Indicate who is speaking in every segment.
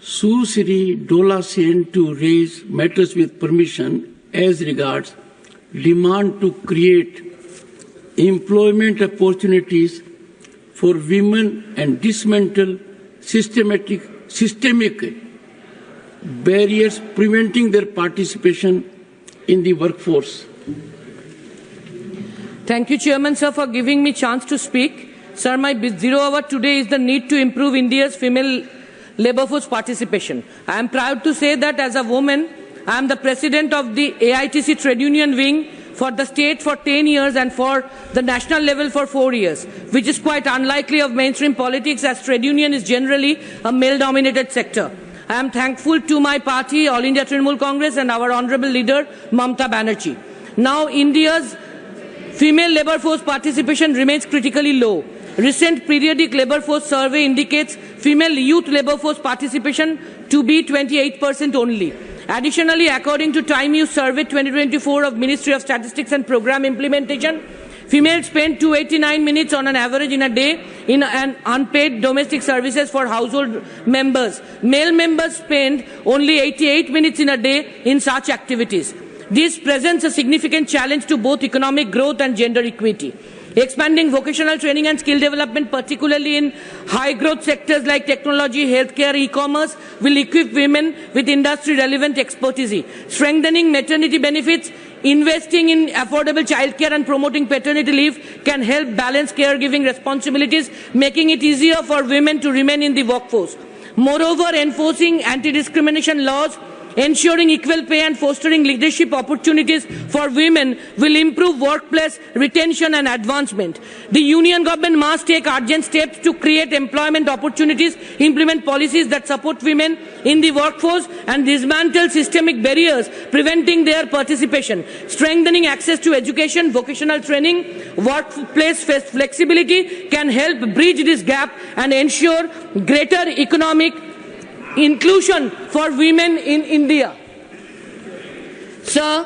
Speaker 1: Susri Dola Sen to raise matters with permission as regards demand to create employment opportunities for women and dismantle systemic barriers preventing their participation in the workforce.
Speaker 2: Thank you, Chairman, sir, for giving me chance to speak. Sir, my 0 hour today is the need to improve India's female labour force participation. I am proud to say that as a woman, I am the president of the AITC Trade Union Wing for the state for 10 years and for the national level for 4 years, which is quite unlikely of mainstream politics as trade union is generally a male-dominated sector. I am thankful to my party, All India Trinamool Congress, and our honourable leader, Mamata Banerjee. Now, India's female labour force participation remains critically low. Recent periodic labour force survey indicates female youth labour force participation to be 28% only. Additionally, according to Time Use Survey 2024 of Ministry of Statistics and Programme Implementation, females spend 289 minutes on an average in a day in an unpaid domestic services for household members. Male members spend only 88 minutes in a day in such activities. This presents a significant challenge to both economic growth and gender equity. Expanding vocational training and skill development, particularly in high-growth sectors like technology, healthcare, e-commerce, will equip women with industry-relevant expertise. Strengthening maternity benefits, investing in affordable childcare and promoting paternity leave can help balance caregiving responsibilities, making it easier for women to remain in the workforce. Moreover, enforcing anti-discrimination laws, ensuring equal pay and fostering leadership opportunities for women will improve workplace retention and advancement. The Union government must take urgent steps to create employment opportunities, implement policies that support women in the workforce and dismantle systemic barriers preventing their participation. Strengthening access to education, vocational training, workplace flexibility can help bridge this gap and ensure greater economic inclusion for women in India. Sir,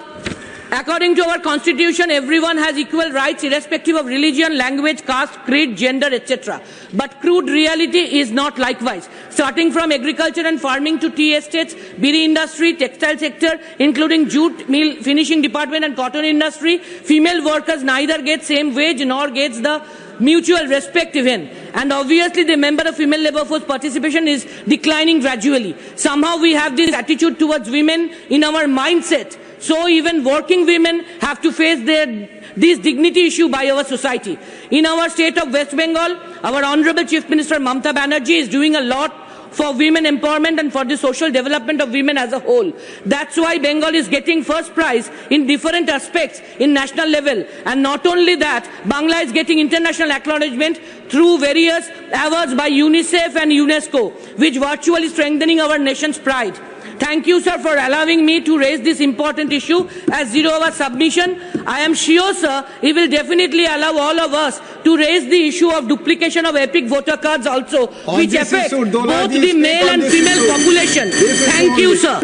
Speaker 2: according to our constitution, everyone has equal rights irrespective of religion, language, caste, creed, gender, etc. But crude reality is not likewise. Starting from agriculture and farming to tea estates, biri industry, textile sector, including jute mill, finishing department and cotton industry, female workers neither get same wage nor gets the mutual respect even. And obviously the member of female labour force participation is declining gradually. Somehow we have this attitude towards women in our mindset. So even working women have to face this dignity issue by our society. In our state of West Bengal, our Honourable Chief Minister Mamata Banerjee is doing a lot for women empowerment and for the social development of women as a whole. That's why Bengal is getting first prize in different aspects in national level. And not only that, Bangla is getting international acknowledgement through various awards by UNICEF and UNESCO, which virtually strengthening our nation's pride. Thank you, sir, for allowing me to raise this important issue as 0 hour submission. I am sure, sir, he will definitely allow all of us to raise the issue of duplication of epic voter cards also, which affect both the male and female population. Thank you, sir.